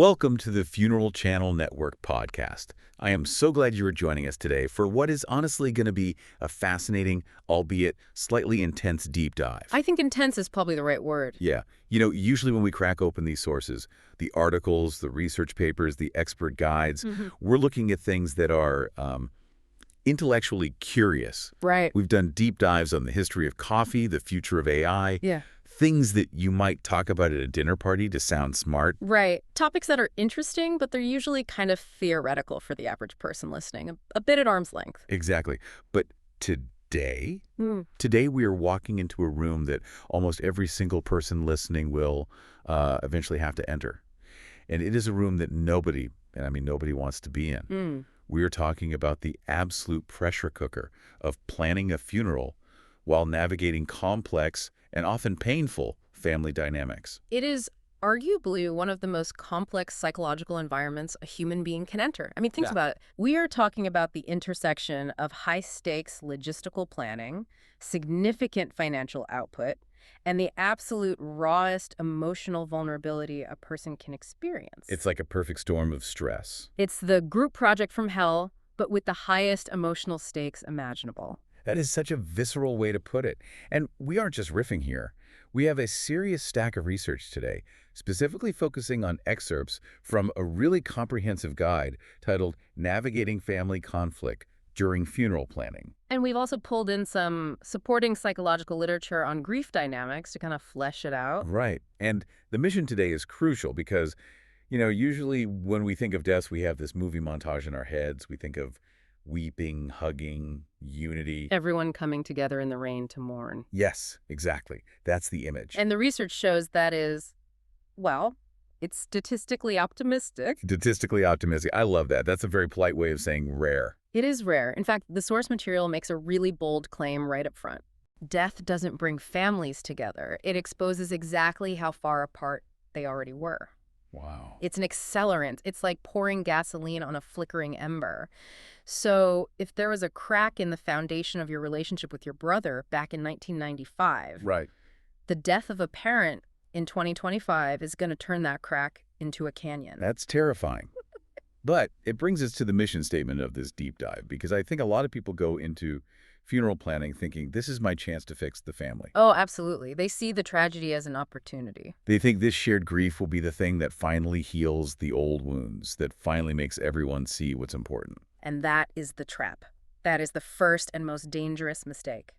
Welcome to the Funeral Channel Network podcast. I am so glad you are joining us today for what is honestly going to be a fascinating, albeit slightly intense deep dive. I think intense is probably the right word. Yeah. Usually when we crack open these sources, the articles, the research papers, the expert guides, we're looking at things that are intellectually curious. Right. We've done deep dives on the history of coffee, the future of AI. Yeah. Things that you might talk about at a dinner party to sound smart. Right. Topics that are interesting, but they're usually kind of theoretical for the average person listening, a bit at arm's length. Exactly. But today, Hmm. today we are walking into a room that almost every single person listening will eventually have to enter. And it is a room that nobody, and I mean nobody, wants to be in. Mm. We are talking about the absolute pressure cooker of planning a funeral while navigating complex and often painful family dynamics. It is arguably one of the most complex psychological environments a human being can enter. I mean, think about it. We are talking about the intersection of high-stakes logistical planning, significant financial output, and the absolute rawest emotional vulnerability a person can experience. It's like a perfect storm of stress. It's the group project from hell, but with the highest emotional stakes imaginable. That is such a visceral way to put it. And we aren't just riffing here. We have a serious stack of research today, specifically focusing on excerpts from a really comprehensive guide titled Navigating Family Conflict During Funeral Planning. And we've also pulled in some supporting psychological literature on grief dynamics to kind of flesh it out. Right. And the mission today is crucial because, usually when we think of deaths, we have this movie montage in our heads. We think of weeping, hugging, unity. Everyone coming together in the rain to mourn. Yes, exactly. That's the image. And the research shows that is, well, it's statistically optimistic. Statistically optimistic. I love that. That's a very polite way of saying rare. It is rare. In fact, the source material makes a really bold claim right up front. Death doesn't bring families together. It exposes exactly how far apart they already were. Wow. It's an accelerant. It's like pouring gasoline on a flickering ember. So if there was a crack in the foundation of your relationship with your brother back in 1995, Right. the death of a parent in 2025 is going to turn that crack into a canyon. That's terrifying. But it brings us to the mission statement of this deep dive, because I think a lot of people go into funeral planning thinking, this is my chance to fix the family. Oh, absolutely. They see the tragedy as an opportunity. They think this shared grief will be the thing that finally heals the old wounds, that finally makes everyone see what's important. And that is the trap. That is the first and most dangerous mistake.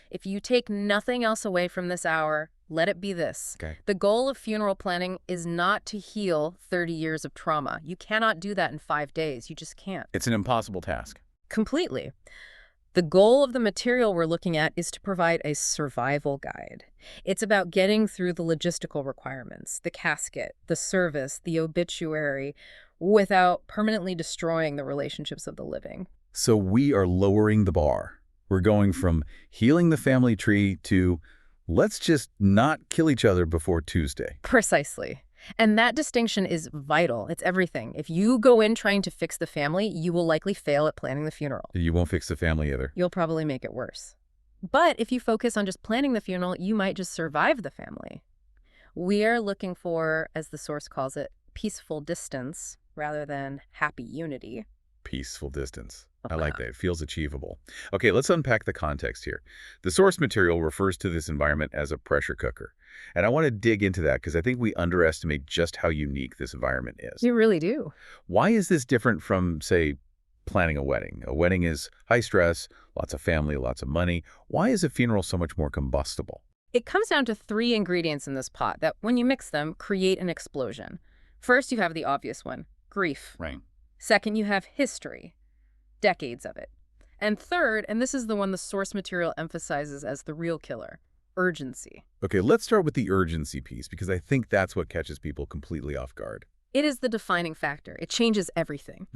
If you take nothing else away from this hour, let it be this. Okay. The goal of funeral planning is not to heal 30 years of trauma. You cannot do that in 5 days. You just can't. It's an impossible task. Completely. The goal of the material we're looking at is to provide a survival guide. It's about getting through the logistical requirements, the casket, the service, the obituary, without permanently destroying the relationships of the living. So we are lowering the bar. We're going from healing the family tree to let's just not kill each other before Tuesday. Precisely. And that distinction is vital. It's everything. If you go in trying to fix the family, you will likely fail at planning the funeral. You won't fix the family either. You'll probably make it worse. But if you focus on just planning the funeral, you might just survive the family. We are looking for, as the source calls it, peaceful distance rather than happy unity. Peaceful distance. I like that. It feels achievable. Okay, let's unpack the context here. The source material refers to this environment as a pressure cooker. And I want to dig into that because I think we underestimate just how unique this environment is. You really do. Why is this different from, say, planning a wedding? A wedding is high stress, lots of family, lots of money. Why is a funeral so much more combustible? It comes down to 3 ingredients in this pot that, when you mix them, create an explosion. First, you have the obvious one, grief. Right. Second, you have history, decades of it. And third, and this is the one the source material emphasizes as the real killer, urgency. Okay, let's start with the urgency piece because I think that's what catches people completely off guard. It is the defining factor. It changes everything.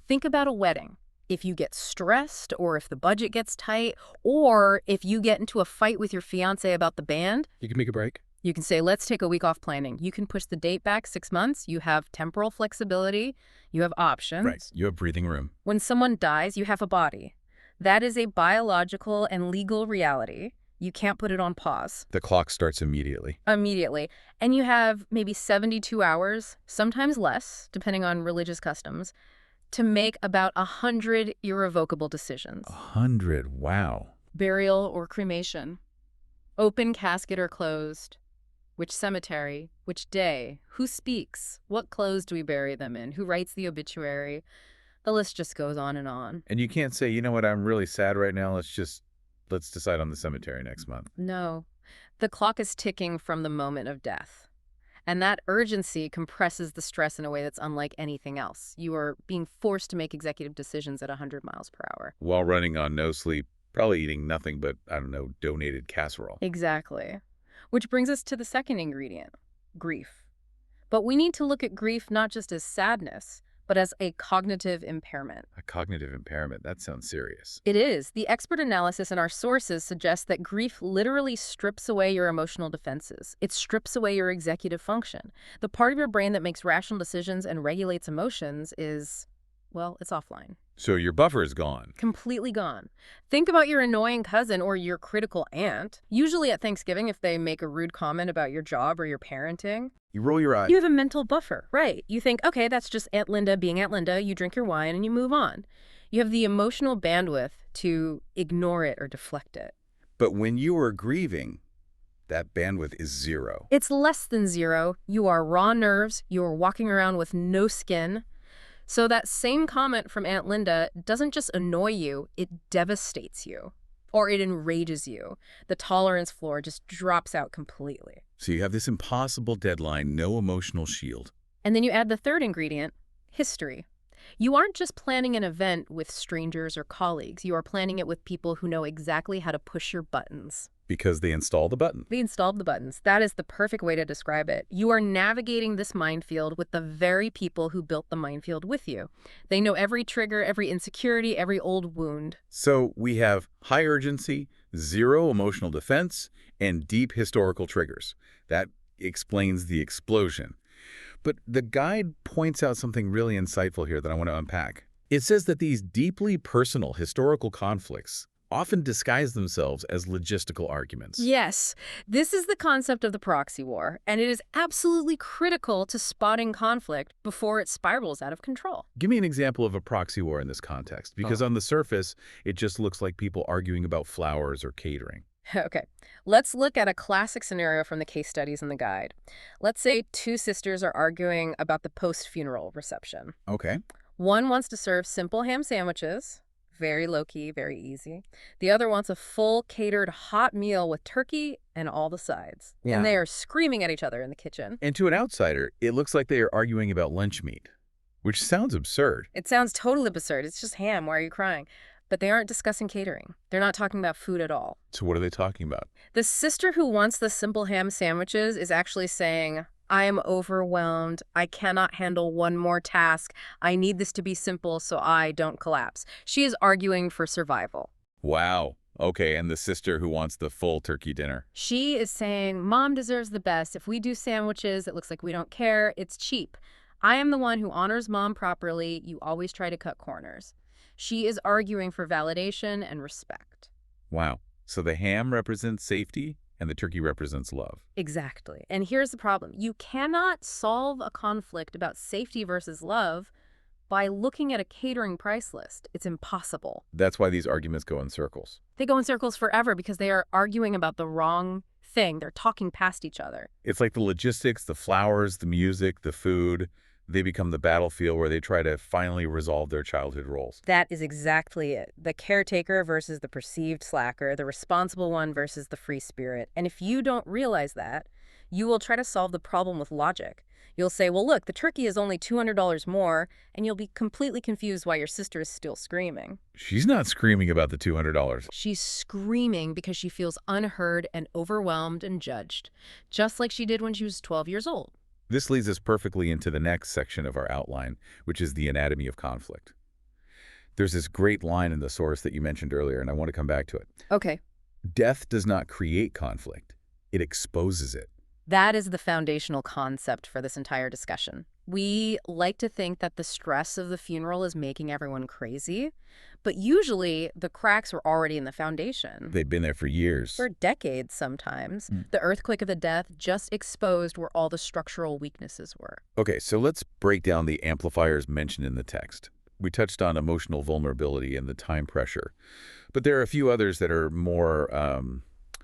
Think about a wedding. If you get stressed, or if the budget gets tight, or if you get into a fight with your fiancé about the band, You can make a break. you can say, let's take a week off planning. You can push the date back 6 months. You have temporal flexibility. You have options. Right. You have breathing room. When someone dies, you have a body. That is a biological and legal reality. You can't put it on pause The clock starts immediately. immediately. And you have maybe 72 hours, sometimes less, depending on religious customs, to make about 100 irrevocable decisions. 100, wow. Burial or cremation. Open casket or closed. Which cemetery? Which day? Who speaks? What clothes do we bury them in? Who writes the obituary? The list just goes on and on. And you can't say, you know what, I'm really sad right now. Let's decide on the cemetery next month. No. The clock is ticking from the moment of death. And that urgency compresses the stress in a way that's unlike anything else. You are being forced to make executive decisions at 100 miles per hour. While running on no sleep, probably eating nothing but, I don't know, donated casserole. Exactly. Which brings us to the second ingredient, grief. But we need to look at grief not just as sadness, but as a cognitive impairment. A cognitive impairment, that sounds serious. It is. The expert analysis in our sources suggests that grief literally strips away your emotional defenses. It strips away your executive function. The part of your brain that makes rational decisions and regulates emotions is, well, it's offline. So your buffer is gone. Completely gone. Think about your annoying cousin or your critical aunt. Usually at Thanksgiving, if they make a rude comment about your job or your parenting, You roll your eyes. you have a mental buffer, right? You think, okay, that's just Aunt Linda being Aunt Linda. You drink your wine and you move on. You have the emotional bandwidth to ignore it or deflect it. But when you are grieving, that bandwidth is zero. It's less than zero. You are raw nerves. You are walking around with no skin. So that same comment from Aunt Linda doesn't just annoy you, it devastates you. Or it enrages you. The tolerance floor just drops out completely. So you have this impossible deadline, no emotional shield. And then you add the third ingredient, history. You aren't just planning an event with strangers or colleagues. You are planning it with people who know exactly how to push your buttons. Because they install the button. They installed the buttons. That is the perfect way to describe it. You are navigating this minefield with the very people who built the minefield with you. They know every trigger, every insecurity, every old wound. So we have high urgency, zero emotional defense, and deep historical triggers. That explains the explosion. But the guide points out something really insightful here that I want to unpack. It says that these deeply personal historical conflicts often disguise themselves as logistical arguments. Yes, this is the concept of the proxy war, and it is absolutely critical to spotting conflict before it spirals out of control. Give me an example of a proxy war in this context, because on the surface, it just looks like people arguing about flowers or catering. Okay, let's look at a classic scenario from the case studies in the guide. Let's say two sisters are arguing about the post-funeral reception. Okay. One wants to serve simple ham sandwiches, very low-key, very easy. The other wants a full catered hot meal with turkey and all the sides. Yeah. And they are screaming at each other in the kitchen. And to an outsider, it looks like they are arguing about lunch meat, which sounds absurd. It sounds totally absurd. It's just ham. Why are you crying? But they aren't discussing catering. They're not talking about food at all. So what are they talking about? The sister who wants the simple ham sandwiches is actually saying, I am overwhelmed. I cannot handle one more task. I need this to be simple so I don't collapse. She is arguing for survival. Wow. Okay, and the sister who wants the full turkey dinner. She is saying, Mom deserves the best. If we do sandwiches, it looks like we don't care. It's cheap. I am the one who honors Mom properly. You always try to cut corners. She is arguing for validation and respect. Wow. So the ham represents safety and the turkey represents love. Exactly. And here's the problem. You cannot solve a conflict about safety versus love by looking at a catering price list. It's impossible. That's why these arguments go in circles. They go in circles forever because they are arguing about the wrong thing. They're talking past each other. It's like the logistics, the flowers, the music, the food. They become the battlefield where they try to finally resolve their childhood roles. That is exactly it. The caretaker versus the perceived slacker, the responsible one versus the free spirit. And if you don't realize that, you will try to solve the problem with logic. You'll say, well, look, the turkey is only $200 more, and you'll be completely confused why your sister is still screaming. She's not screaming about the $200. She's screaming because she feels unheard and overwhelmed and judged, just like she did when she was 12 years old. This leads us perfectly into the next section of our outline, which is the anatomy of conflict. There's this great line in the source that you mentioned earlier, and I want to come back to it. Okay. Death does not create conflict. It exposes it. That is the foundational concept for this entire discussion. We like to think that the stress of the funeral is making everyone crazy, But usually, the cracks were already in the foundation. They've been there for years. For decades sometimes. Hmm. The earthquake of the death just exposed where all the structural weaknesses were. Okay, so let's break down the amplifiers mentioned in the text. We touched on emotional vulnerability and the time pressure, but there are a few others that are more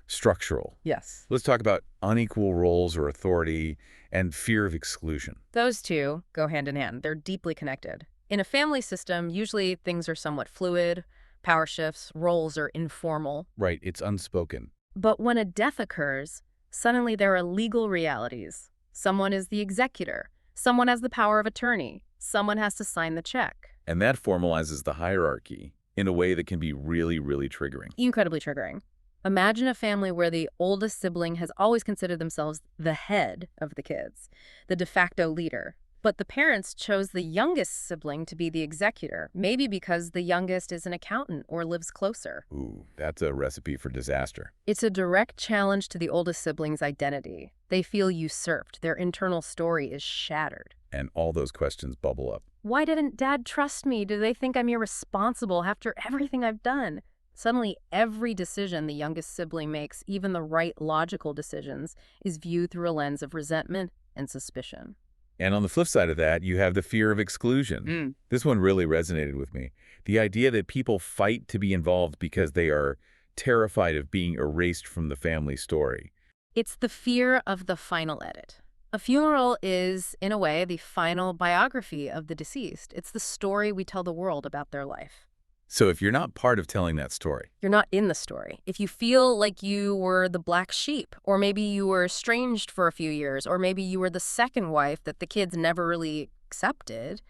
structural. Yes. Let's talk about unequal roles or authority and fear of exclusion. Those two go hand in hand. They're deeply connected. In a family system, usually things are somewhat fluid, power shifts, roles are informal. Right, it's unspoken. But when a death occurs, suddenly there are legal realities. Someone is the executor. Someone has the power of attorney. Someone has to sign the check. And that formalizes the hierarchy in a way that can be really, really triggering. Incredibly triggering. Imagine a family where the oldest sibling has always considered themselves the head of the kids, the de facto leader. But the parents chose the youngest sibling to be the executor, maybe because the youngest is an accountant or lives closer. Ooh, that's a recipe for disaster. It's a direct challenge to the oldest sibling's identity. They feel usurped. Their internal story is shattered. And all those questions bubble up. Why didn't Dad trust me? Do they think I'm irresponsible after everything I've done? Suddenly, every decision the youngest sibling makes, even the right logical decisions, is viewed through a lens of resentment and suspicion. And on the flip side of that, you have the fear of exclusion. This one really resonated with me. The idea that people fight to be involved because they are terrified of being erased from the family story. It's the fear of the final edit. A funeral is, in a way, the final biography of the deceased. It's the story we tell the world about their life. So if you're not part of telling that story, You're not in the story. If you feel like you were the black sheep, or maybe you were estranged for a few years, or maybe you were the second wife that the kids never really accepted,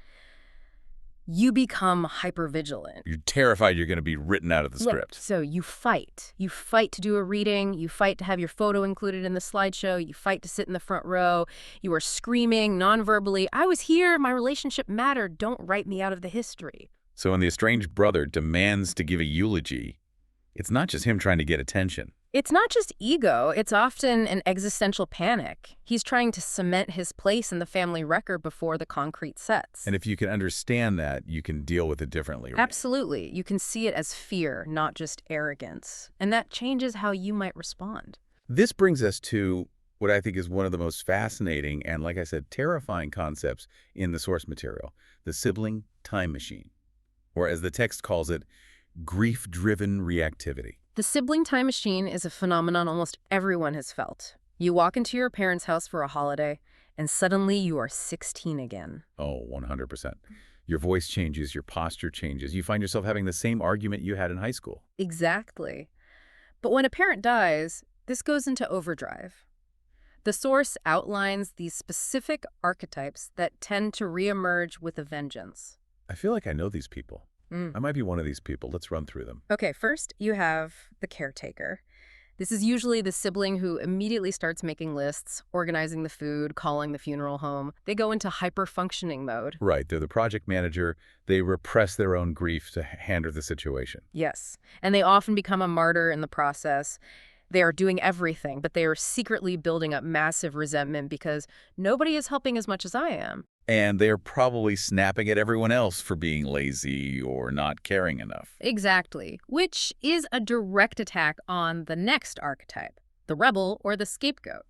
you become hypervigilant. you're terrified you're going to be written out of the script. So you fight. You fight to do a reading. You fight to have your photo included in the slideshow. You fight to sit in the front row. You are screaming non-verbally, "I was here. My relationship mattered. Don't write me out of the history." So when the estranged brother demands to give a eulogy, it's not just him trying to get attention. It's not just ego. It's often an existential panic. He's trying to cement his place in the family record before the concrete sets. And if you can understand that, you can deal with it differently. Right? Absolutely. You can see it as fear, not just arrogance. And that changes how you might respond. This brings us to what I think is one of the most fascinating and, like I said, terrifying concepts in the source material, the sibling time machine, or as the text calls it, grief-driven reactivity. The sibling time machine is a phenomenon almost everyone has felt. You walk into your parents' house for a holiday, and suddenly you are 16 again. Oh, 100%. Your voice changes, your posture changes. You find yourself having the same argument you had in high school. Exactly. But when a parent dies, this goes into overdrive. The source outlines these specific archetypes that tend to reemerge with a vengeance. I feel like I know these people. I might be one of these people. Let's run through them. Okay, first you have the caretaker. This is usually the sibling who immediately starts making lists, organizing the food, calling the funeral home. They go into hyper-functioning mode. Right, they're the project manager. They repress their own grief to handle the situation. Yes, and they often become a martyr in the process. They are doing everything, but they are secretly building up massive resentment because nobody is helping as much as I am. And they're probably snapping at everyone else for being lazy or not caring enough. Exactly, which is a direct attack on the next archetype, the rebel or the scapegoat.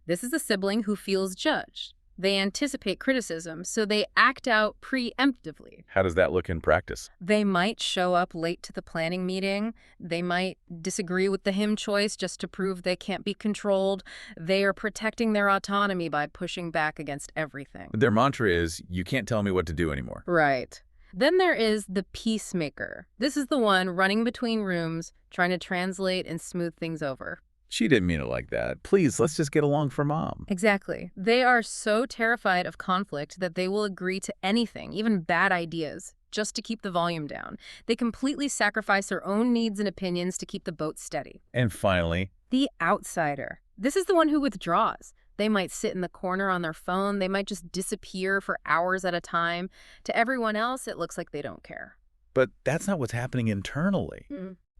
This is the sibling who feels judged. They anticipate criticism, so they act out preemptively. How does that look in practice? They might show up late to the planning meeting. They might disagree with the hymn choice just to prove they can't be controlled. They are protecting their autonomy by pushing back against everything. Their mantra is, you can't tell me what to do anymore. Right. Then there is the peacemaker. This is the one running between rooms, trying to translate and smooth things over. She didn't mean it like that. Please, let's just get along for Mom. Exactly. They are so terrified of conflict that they will agree to anything, even bad ideas, just to keep the volume down. They completely sacrifice their own needs and opinions to keep the boat steady. And finally, The outsider. This is the one who withdraws. They might sit in the corner on their phone. They might just disappear for hours at a time. To everyone else, it looks like they don't care. but that's not what's happening internally.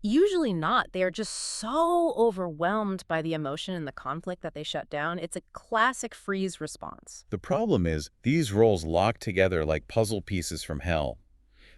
Usually not. They are just so overwhelmed by the emotion and the conflict that they shut down. It's a classic freeze response. The problem is these roles lock together like puzzle pieces from hell.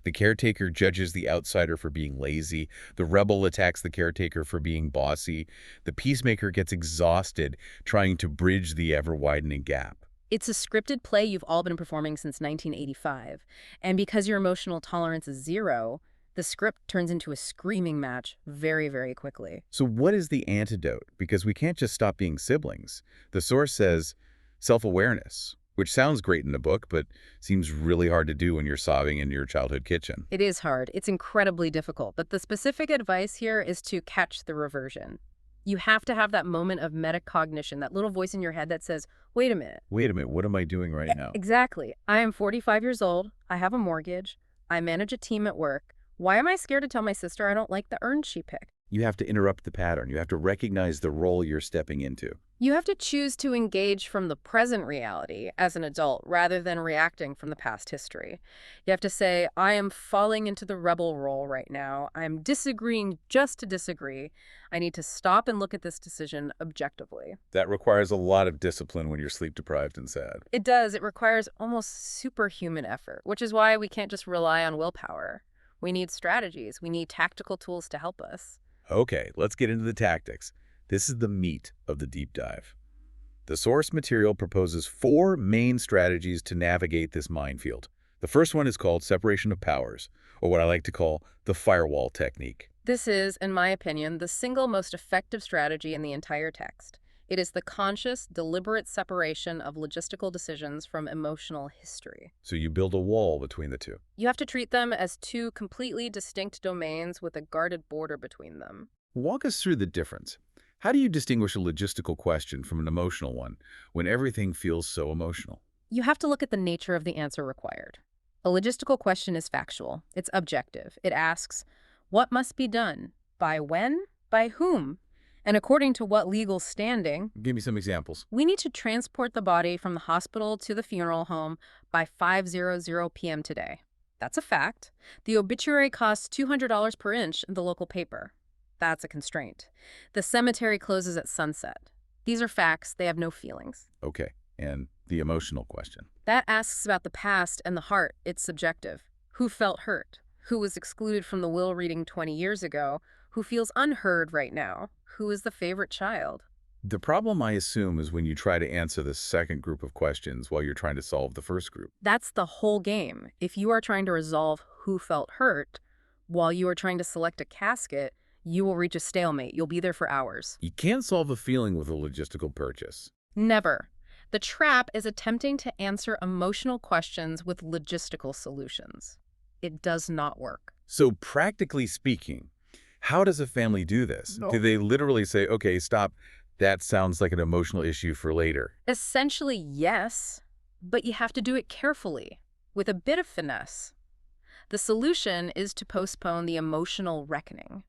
The caretaker judges the outsider for being lazy. The rebel attacks the caretaker for being bossy. The peacemaker gets exhausted trying to bridge the ever-widening gap. It's a scripted play you've all been performing since 1985. And because your emotional tolerance is zero, the script turns into a screaming match very, very quickly. So what is the antidote? Because we can't just stop being siblings. The source says self-awareness, which sounds great in the book, but seems really hard to do when you're sobbing in your childhood kitchen. It is hard. It's incredibly difficult. But the specific advice here is to catch the reversion. You have to have that moment of metacognition, that little voice in your head that says, wait a minute. Wait a minute, what am I doing right now? Exactly. I am 45 years old. I have a mortgage. I manage a team at work. Why am I scared to tell my sister I don't like the urn she picked? You have to interrupt the pattern. You have to recognize the role you're stepping into. You have to choose to engage from the present reality as an adult rather than reacting from the past history. You have to say, I am falling into the rebel role right now. I am disagreeing just to disagree. I need to stop and look at this decision objectively. That requires a lot of discipline when you're sleep deprived and sad. It does. It requires almost superhuman effort, which is why we can't just rely on willpower. We need strategies. We need tactical tools to help us. Okay, let's get into the tactics. This is the meat of the deep dive. The source material proposes 4 main strategies to navigate this minefield. The first one is called separation of powers, or what I like to call the firewall technique. This is, in my opinion, the single most effective strategy in the entire text. It is the conscious, deliberate separation of logistical decisions from emotional history. So you build a wall between the two. You have to treat them as 2 completely distinct domains with a guarded border between them. Walk us through the difference. How do you distinguish a logistical question from an emotional one when everything feels so emotional? You have to look at the nature of the answer required. A logistical question is factual. It's objective. It asks, what must be done? By when? By whom? And according to what legal standing? Give me some examples. We need to transport the body from the hospital to the funeral home by 5:00 p.m. today. That's a fact. The obituary costs $200 per inch in the local paper. That's a constraint. The cemetery closes at sunset. These are facts. They have no feelings. Okay, and the emotional question. That asks about the past and the heart. It's subjective. Who felt hurt? Who was excluded from the will reading 20 years ago? Who feels unheard right now? Who is the favorite child? The problem, I assume, is when you try to answer the second group of questions while you're trying to solve the first group. That's the whole game. If you are trying to resolve who felt hurt while you are trying to select a casket, you will reach a stalemate. You'll be there for hours. You can't solve a feeling with a logistical purchase. Never. The trap is attempting to answer emotional questions with logistical solutions. It does not work. So practically speaking, how does a family do this? No. Do they literally say, okay, stop, that sounds like an emotional issue for later? Essentially, yes, but you have to do it carefully, with a bit of finesse. The solution is to postpone the emotional reckoning.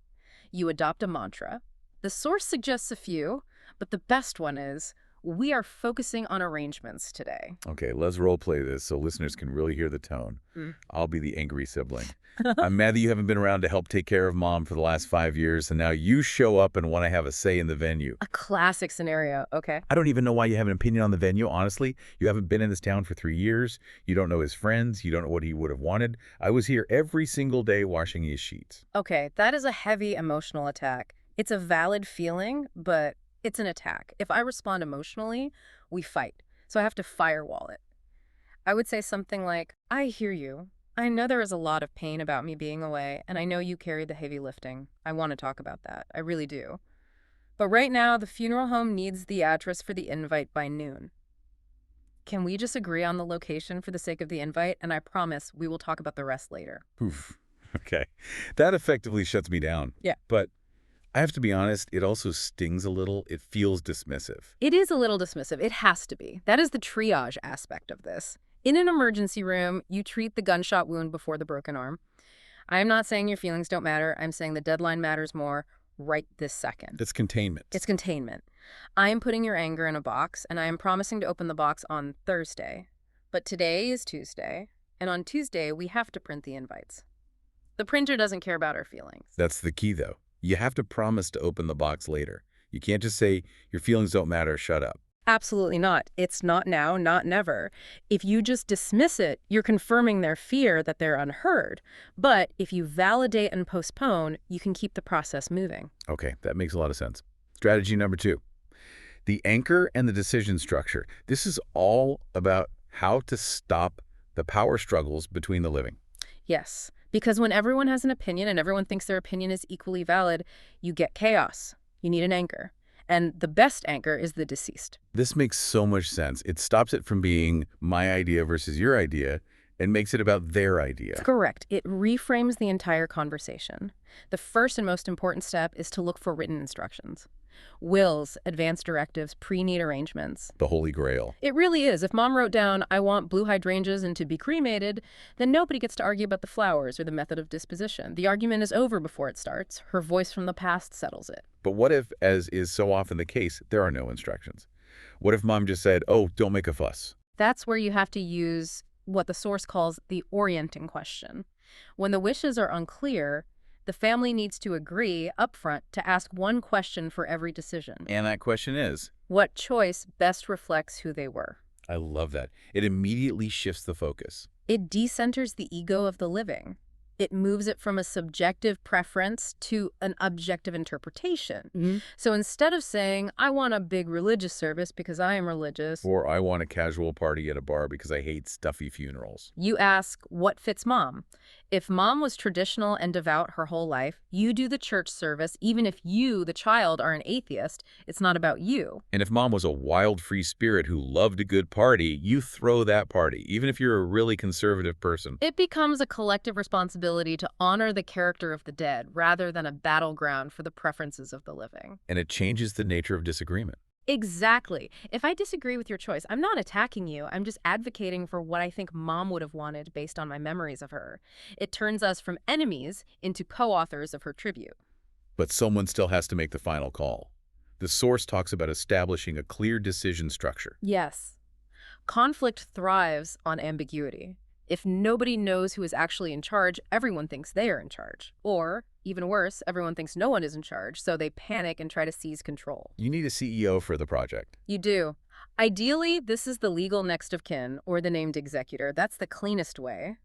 You adopt a mantra. The source suggests a few, but the best one is, we are focusing on arrangements today. Okay, let's role play this so listeners can really hear the tone. Mm. I'll be the angry sibling. I'm mad that you haven't been around to help take care of Mom for the last 5 years, and now you show up and want to have a say in the venue. A classic scenario, okay? I don't even know why you have an opinion on the venue, honestly. You haven't been in this town for 3 years. You don't know his friends. You don't know what he would have wanted. I was here every single day washing his sheets. Okay, that is a heavy emotional attack. It's a valid feeling, but it's an attack. If I respond emotionally, we fight. So I have to firewall it. I would say something like, I hear you. I know there is a lot of pain about me being away, and I know you carried the heavy lifting. I want to talk about that. I really do. But right now, the funeral home needs the address for the invite by noon. Can we just agree on the location for the sake of the invite? And I promise we will talk about the rest later. Oof. Okay. That effectively shuts me down. Yeah. But I have to be honest, it also stings a little. It feels dismissive. It is a little dismissive. It has to be. That is the triage aspect of this. In an emergency room, you treat the gunshot wound before the broken arm. I am not saying your feelings don't matter. I'm saying the deadline matters more right this second. That's containment. It's containment. I am putting your anger in a box, and I am promising to open the box on Thursday. But today is Tuesday, and on Tuesday, we have to print the invites. The printer doesn't care about our feelings. That's the key, though. You have to promise to open the box later. You can't just say, your feelings don't matter, shut up. Absolutely not. It's not now, not never. If you just dismiss it, you're confirming their fear that they're unheard. But if you validate and postpone, you can keep the process moving. Okay, that makes a lot of sense. Strategy number 2, the anchor and the decision structure. This is all about how to stop the power struggles between the living. Yes, because when everyone has an opinion and everyone thinks their opinion is equally valid, you get chaos. You need an anchor. And the best anchor is the deceased. This makes so much sense. It stops it from being my idea versus your idea and makes it about their idea. Correct. It reframes the entire conversation. The first and most important step is to look for written instructions. Wills, advance directives, pre-need arrangements. The Holy Grail. It really is. If mom wrote down, I want blue hydrangeas and to be cremated, then nobody gets to argue about the flowers or the method of disposition. The argument is over before it starts. Her voice from the past settles it. But what if, as is so often the case, there are no instructions? What if mom just said, oh, don't make a fuss? That's where you have to use what the source calls the orienting question. When the wishes are unclear, the family needs to agree upfront to ask one question for every decision. And that question is? What choice best reflects who they were? I love that. It immediately shifts the focus. It decenters the ego of the living. It moves it from a subjective preference to an objective interpretation. So instead of saying, I want a big religious service because I am religious, Or I want a casual party at a bar because I hate stuffy funerals. you ask, what fits mom? If mom was traditional and devout her whole life, you do the church service. Even if you, the child, are an atheist, it's not about you. And if mom was a wild free spirit who loved a good party, you throw that party, even if you're a really conservative person. It becomes a collective responsibility to honor the character of the dead rather than a battleground for the preferences of the living. And it changes the nature of disagreement. Exactly. If I disagree with your choice, I'm not attacking you. I'm just advocating for what I think mom would have wanted based on my memories of her. It turns us from enemies into co-authors of her tribute. But someone still has to make the final call. The source talks about establishing a clear decision structure. Yes. Conflict thrives on ambiguity. If nobody knows who is actually in charge, everyone thinks they are in charge. Or, even worse, everyone thinks no one is in charge, so they panic and try to seize control. You need a CEO for the project. You do. Ideally, this is the legal next of kin or the named executor. That's the cleanest way.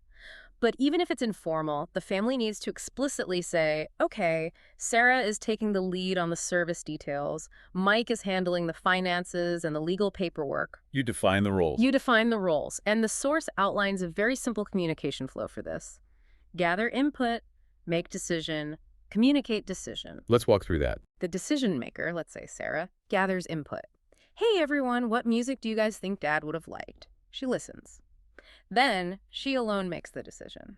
But even if it's informal, the family needs to explicitly say, okay, Sarah is taking the lead on the service details. Mike is handling the finances and the legal paperwork. You define the roles. You define the roles, and the source outlines a very simple communication flow for this. Gather input, make decision, communicate decision. Let's walk through that. The decision maker, let's say Sarah, gathers input. Hey everyone, what music do you guys think Dad would have liked? She listens. Then, she alone makes the decision.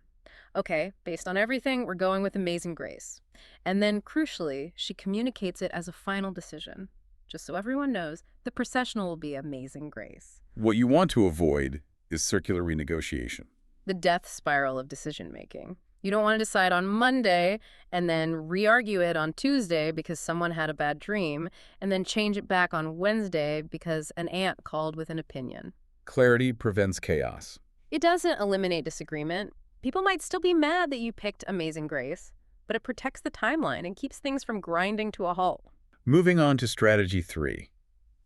Okay, based on everything, we're going with Amazing Grace. And then, crucially, she communicates it as a final decision. Just so everyone knows, the processional will be Amazing Grace. What you want to avoid is circular renegotiation. The death spiral of decision-making. You don't want to decide on Monday and then re-argue it on Tuesday because someone had a bad dream, and then change it back on Wednesday because an aunt called with an opinion. Clarity prevents chaos. It doesn't eliminate disagreement. People might still be mad that you picked Amazing Grace, but it protects the timeline and keeps things from grinding to a halt. Moving on to strategy 3,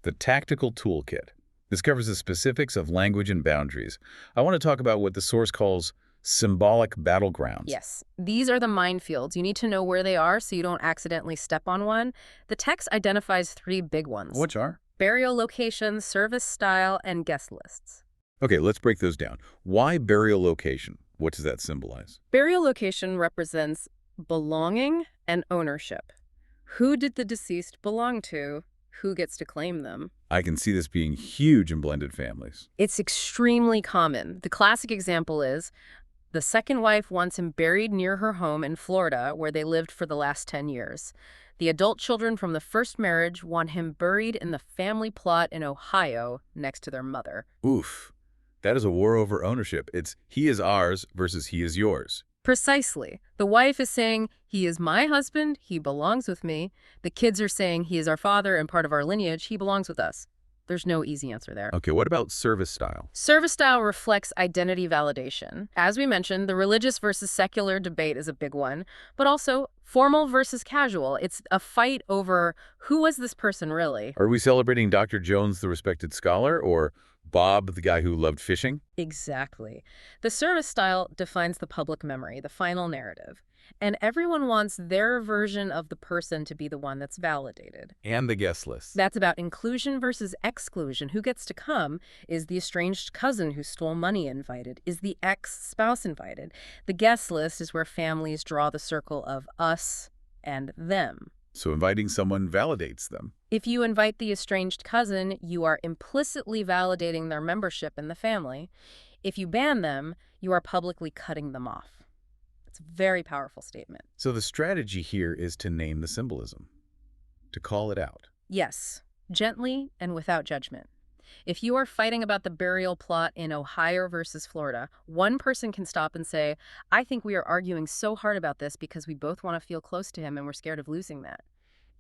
the tactical toolkit. This covers the specifics of language and boundaries. I want to talk about what the source calls symbolic battlegrounds. Yes, these are the minefields. You need to know where they are so you don't accidentally step on one. The text identifies 3 big ones. Which are? Burial location, service style, and guest lists. Okay, let's break those down. Why burial location? What does that symbolize? Burial location represents belonging and ownership. Who did the deceased belong to? Who gets to claim them? I can see this being huge in blended families. It's extremely common. The classic example is the second wife wants him buried near her home in Florida, where they lived for the last 10 years. The adult children from the first marriage want him buried in the family plot in Ohio next to their mother. Oof. That is a war over ownership. It's he is ours versus he is yours. Precisely. The wife is saying, he is my husband, he belongs with me. The kids are saying, he is our father and part of our lineage, he belongs with us. There's no easy answer there. Okay, what about service style? Service style reflects identity validation. As we mentioned, the religious versus secular debate is a big one, but also formal versus casual. It's a fight over who was this person really? Are we celebrating Dr. Jones, the respected scholar, or Bob, the guy who loved fishing? Exactly. The service style defines the public memory, the final narrative. And everyone wants their version of the person to be the one that's validated. And the guest list. That's about inclusion versus exclusion. Who gets to come? Is the estranged cousin who stole money invited? Is the ex-spouse invited? The guest list is where families draw the circle of us and them. So inviting someone validates them. If you invite the estranged cousin, you are implicitly validating their membership in the family. If you ban them, you are publicly cutting them off. It's a very powerful statement. So the strategy here is to name the symbolism, to call it out. Yes, gently and without judgment. If you are fighting about the burial plot in Ohio versus Florida, one person can stop and say, I think we are arguing so hard about this because we both want to feel close to him and we're scared of losing that.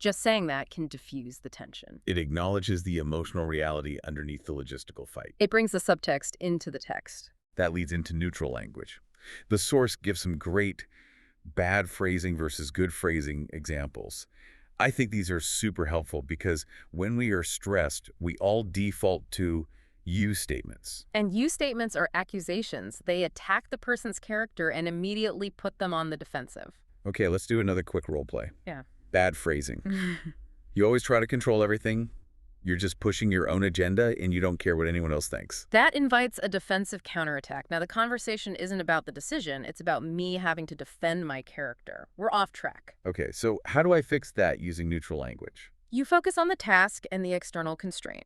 Just saying that can diffuse the tension. It acknowledges the emotional reality underneath the logistical fight. It brings the subtext into the text. That leads into neutral language. The source gives some great bad phrasing versus good phrasing examples. I think these are super helpful because when we are stressed, we all default to you statements. And you statements are accusations. They attack the person's character and immediately put them on the defensive. Okay, let's do another quick role play. Yeah. Bad phrasing. You always try to control everything. You're just pushing your own agenda and you don't care what anyone else thinks. That invites a defensive counterattack. Now, the conversation isn't about the decision. It's about me having to defend my character. We're off track. Okay, so how do I fix that using neutral language? You focus on the task and the external constraint.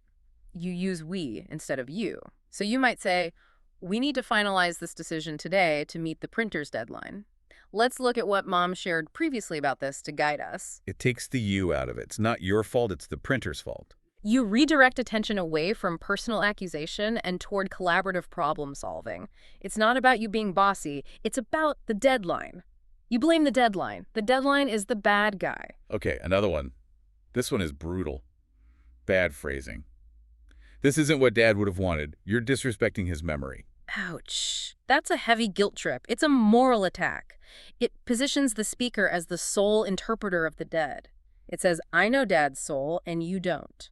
You use we instead of you. So you might say, we need to finalize this decision today to meet the printer's deadline. Let's look at what Mom shared previously about this to guide us. It takes the you out of it. It's not your fault, it's the printer's fault. You redirect attention away from personal accusation and toward collaborative problem solving. It's not about you being bossy. It's about the deadline. You blame the deadline. The deadline is the bad guy. Okay, another one. This one is brutal. Bad phrasing. This isn't what Dad would have wanted. You're disrespecting his memory. Ouch. That's a heavy guilt trip. It's a moral attack. It positions the speaker as the sole interpreter of the dead. It says, I know Dad's soul and you don't.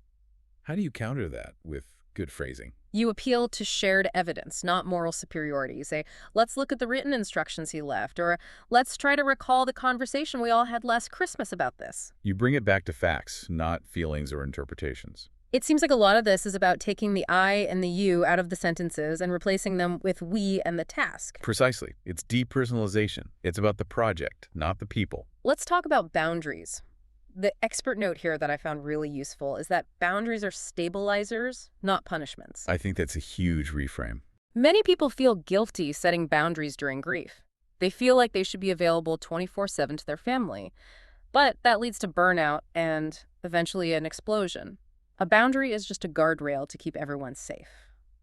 How do you counter that with good phrasing? You appeal to shared evidence, not moral superiority. You say, let's look at the written instructions he left, or let's try to recall the conversation we all had last Christmas about this. You bring it back to facts, not feelings or interpretations. It seems like a lot of this is about taking the I and the you out of the sentences and replacing them with we and the task. Precisely. It's depersonalization. It's about the project, not the people. Let's talk about boundaries. The expert note here that I found really useful is that boundaries are stabilizers, not punishments. I think that's a huge reframe. Many people feel guilty setting boundaries during grief. They feel like they should be available 24/7 to their family. But that leads to burnout and eventually an explosion. A boundary is just a guardrail to keep everyone safe.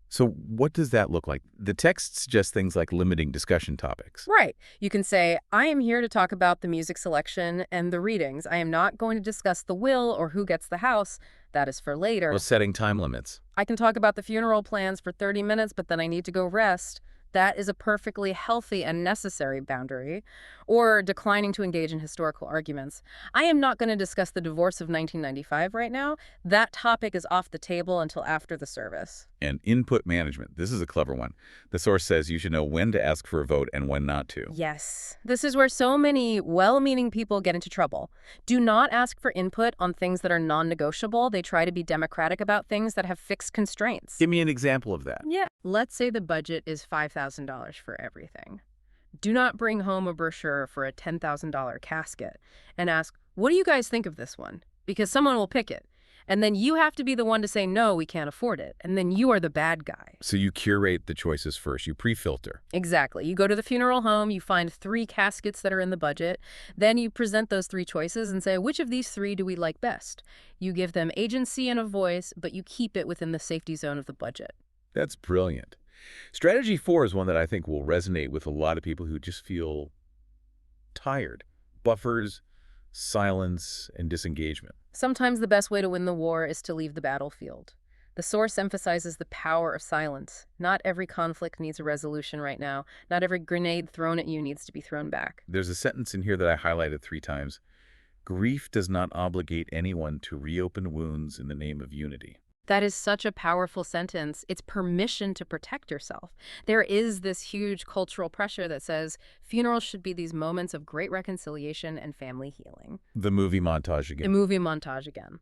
So what does that look like? The text suggests things like limiting discussion topics. Right. You can say, I am here to talk about the music selection and the readings. I am not going to discuss the will or who gets the house. That is for later. Or setting time limits. I can talk about the funeral plans for 30 minutes, but then I need to go rest. That is a perfectly healthy and necessary boundary. Or declining to engage in historical arguments. I am not going to discuss the divorce of 1995 right now. That topic is off the table until after the service. And input management. This is a clever one. The source says you should know when to ask for a vote and when not to. Yes. This is where so many well-meaning people get into trouble. Do not ask for input on things that are non-negotiable. They try to be democratic about things that have fixed constraints. Give me an example of that. Yeah. Let's say the budget is $5,000 for everything. Do not bring home a brochure for a $10,000 casket and ask, what do you guys think of this one? Because someone will pick it. And then you have to be the one to say, no, we can't afford it. And then you are the bad guy. So you curate the choices first. You pre-filter. Exactly. You go to the funeral home, you find 3 caskets that are in the budget. Then you present those 3 choices and say, which of these 3 do we like best? You give them agency and a voice, but you keep it within the safety zone of the budget. That's brilliant. Strategy 4 is one that I think will resonate with a lot of people who just feel tired. Buffers, silence, and disengagement. Sometimes the best way to win the war is to leave the battlefield. The source emphasizes the power of silence. Not every conflict needs a resolution right now. Not every grenade thrown at you needs to be thrown back. There's a sentence in here that I highlighted 3 times. Grief does not obligate anyone to reopen wounds in the name of unity. That is such a powerful sentence. It's permission to protect yourself. There is this huge cultural pressure that says funerals should be these moments of great reconciliation and family healing. The movie montage The again. movie montage again.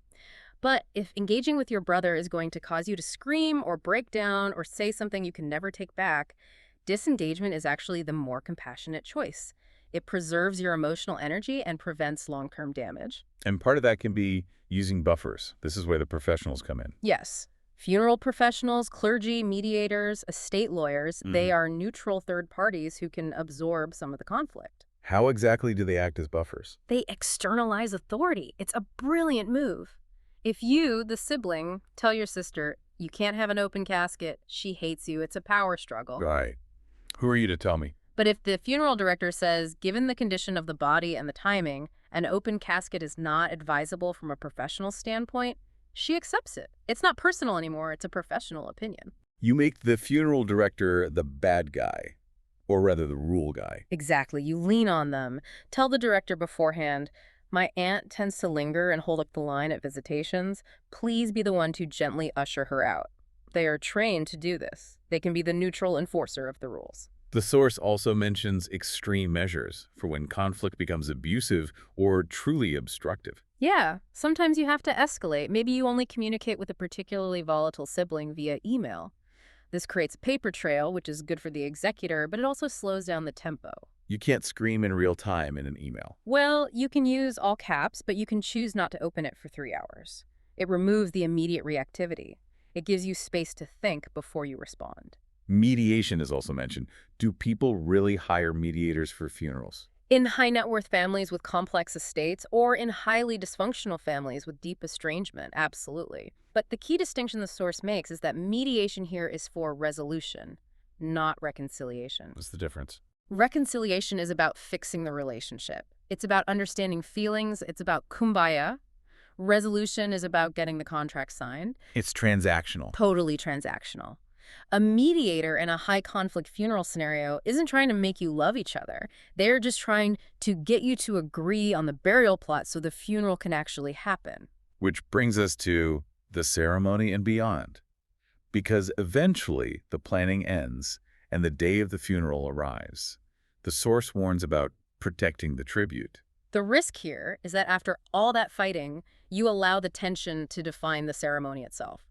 But if engaging with your brother is going to cause you to scream or break down or say something you can never take back, disengagement is actually the more compassionate choice. It preserves your emotional energy and prevents long-term damage. And part of that can be using buffers. This is where the professionals come in. Yes. Funeral professionals, clergy, mediators, estate lawyers, they are neutral third parties who can absorb some of the conflict. How exactly do they act as buffers? They externalize authority. It's a brilliant move. If you, the sibling, tell your sister, you can't have an open casket, she hates you, it's a power struggle. Right. Who are you to tell me? But if the funeral director says, given the condition of the body and the timing, an open casket is not advisable from a professional standpoint, she accepts it. It's not personal anymore, it's a professional opinion. You make the funeral director the bad guy, or rather the rule guy. Exactly. You lean on them. Tell the director beforehand, my aunt tends to linger and hold up the line at visitations. Please be the one to gently usher her out. They are trained to do this. They can be the neutral enforcer of the rules. The source also mentions extreme measures for when conflict becomes abusive or truly obstructive. Yeah, sometimes you have to escalate. Maybe you only communicate with a particularly volatile sibling via email. This creates a paper trail, which is good for the executor, but it also slows down the tempo. You can't scream in real time in an email. Well, you can use all caps, but you can choose not to open it for 3 hours. It removes the immediate reactivity. It gives you space to think before you respond. Mediation is also mentioned. Do people really hire mediators for funerals? In high net worth families with complex estates or in highly dysfunctional families with deep estrangement, absolutely. But the key distinction the source makes is that mediation here is for resolution, not reconciliation. What's the difference? Reconciliation is about fixing the relationship. It's about understanding feelings. It's about kumbaya. Resolution is about getting the contract signed. It's transactional. Totally transactional. A mediator in a high-conflict funeral scenario isn't trying to make you love each other. They're just trying to get you to agree on the burial plot so the funeral can actually happen. Which brings us to the ceremony and beyond. Because eventually the planning ends and the day of the funeral arrives. The source warns about protecting the tribute. The risk here is that after all that fighting, you allow the tension to define the ceremony itself.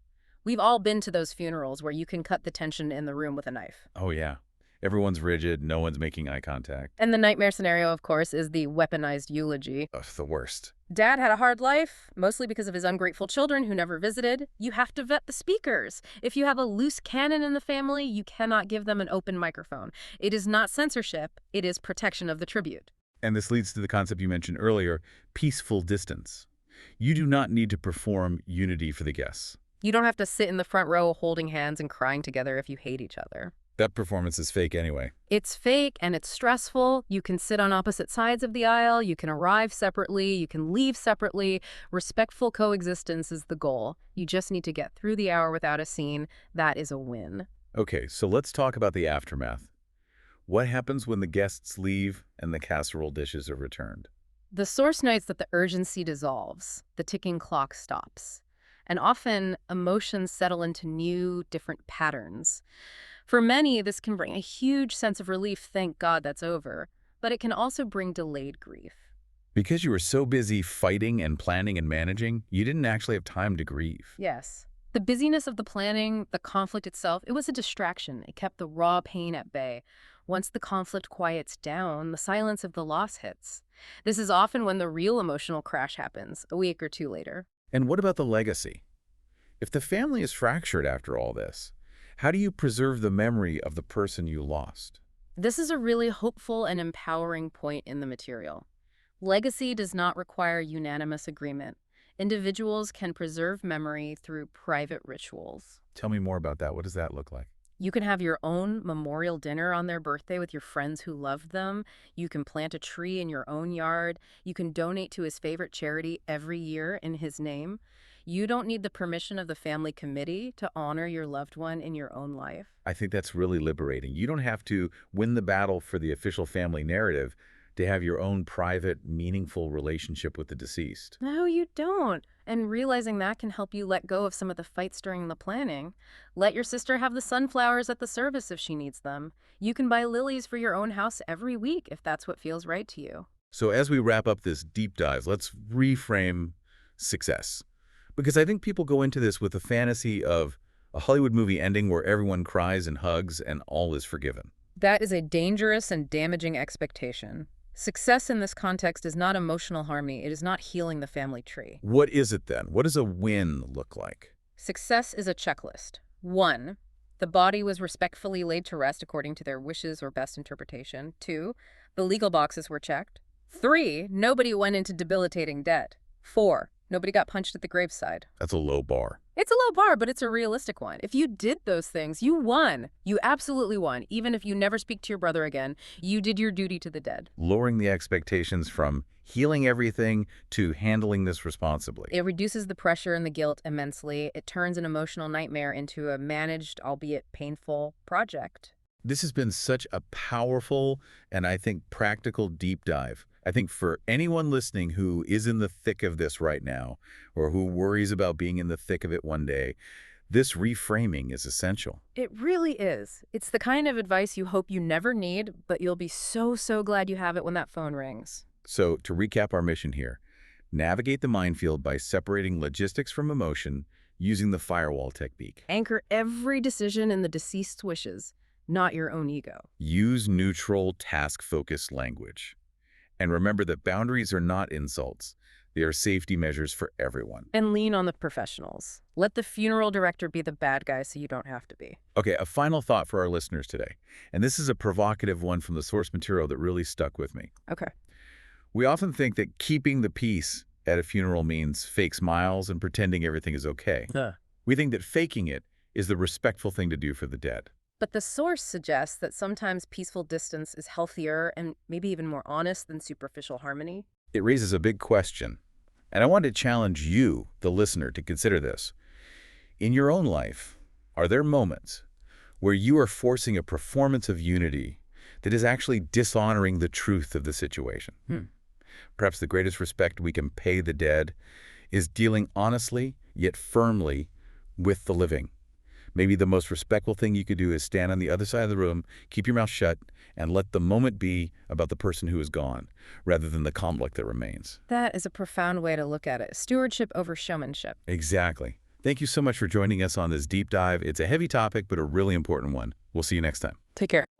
We've all been to those funerals where you can cut the tension in the room with a knife. Oh, yeah. Everyone's rigid. No one's making eye contact. And the nightmare scenario, of course, is the weaponized eulogy. Ugh, the worst. Dad had a hard life, mostly because of his ungrateful children who never visited. You have to vet the speakers. If you have a loose cannon in the family, you cannot give them an open microphone. It is not censorship. It is protection of the tribute. And this leads to the concept you mentioned earlier, peaceful distance. You do not need to perform unity for the guests. You don't have to sit in the front row holding hands and crying together if you hate each other. That performance is fake anyway. It's fake and it's stressful. You can sit on opposite sides of the aisle. You can arrive separately. You can leave separately. Respectful coexistence is the goal. You just need to get through the hour without a scene. That is a win. Okay, so let's talk about the aftermath. What happens when the guests leave and the casserole dishes are returned? The source notes that the urgency dissolves. The ticking clock stops. And often, emotions settle into new, different patterns. For many, this can bring a huge sense of relief, thank God that's over. But it can also bring delayed grief. Because you were so busy fighting and planning and managing, you didn't actually have time to grieve. Yes. The busyness of the planning, the conflict itself, it was a distraction. It kept the raw pain at bay. Once the conflict quiets down, the silence of the loss hits. This is often when the real emotional crash happens, a week or two later. And what about the legacy? If the family is fractured after all this, how do you preserve the memory of the person you lost? This is a really hopeful and empowering point in the material. Legacy does not require unanimous agreement. Individuals can preserve memory through private rituals. Tell me more about that. What does that look like? You can have your own memorial dinner on their birthday with your friends who loved them. You can plant a tree in your own yard. You can donate to his favorite charity every year in his name. You don't need the permission of the family committee to honor your loved one in your own life. I think that's really liberating. You don't have to win the battle for the official family narrative to have your own private, meaningful relationship with the deceased. No, you don't. And realizing that can help you let go of some of the fights during the planning. Let your sister have the sunflowers at the service if she needs them. You can buy lilies for your own house every week if that's what feels right to you. So as we wrap up this deep dive, let's reframe success. Because I think people go into this with a fantasy of a Hollywood movie ending where everyone cries and hugs and all is forgiven. That is a dangerous and damaging expectation. Success in this context is not emotional harmony. It is not healing the family tree. What is it then? What does a win look like? Success is a checklist. 1. The body was respectfully laid to rest according to their wishes or best interpretation. 2. The legal boxes were checked. 3. Nobody went into debilitating debt. 4. Nobody got punched at the graveside. That's a low bar. It's a low bar, but it's a realistic one. If you did those things, you won. You absolutely won. Even if you never speak to your brother again, you did your duty to the dead. Lowering the expectations from healing everything to handling this responsibly. It reduces the pressure and the guilt immensely. It turns an emotional nightmare into a managed, albeit painful, project. This has been such a powerful and I think practical deep dive. I think for anyone listening who is in the thick of this right now or who worries about being in the thick of it one day, this reframing is essential. It really is. It's the kind of advice you hope you never need, but you'll be so, so glad you have it when that phone rings. So to recap our mission here, navigate the minefield by separating logistics from emotion using the firewall technique. Anchor every decision in the deceased's wishes, not your own ego. Use neutral, task-focused language. And remember that boundaries are not insults. They are safety measures for everyone. And lean on the professionals. Let the funeral director be the bad guy so you don't have to be. Okay, a final thought for our listeners today. And this is a provocative one from the source material that really stuck with me. Okay. We often think that keeping the peace at a funeral means fake smiles and pretending everything is okay. We think that faking it is the respectful thing to do for the dead. But the source suggests that sometimes peaceful distance is healthier and maybe even more honest than superficial harmony. It raises a big question, and I want to challenge you, the listener, to consider this. In your own life, are there moments where you are forcing a performance of unity that is actually dishonoring the truth of the situation? Perhaps the greatest respect we can pay the dead is dealing honestly yet firmly with the living. Maybe the most respectful thing you could do is stand on the other side of the room, keep your mouth shut, and let the moment be about the person who is gone, rather than the conflict that remains. That is a profound way to look at it. Stewardship over showmanship. Exactly. Thank you so much for joining us on this deep dive. It's a heavy topic, but a really important one. We'll see you next time. Take care.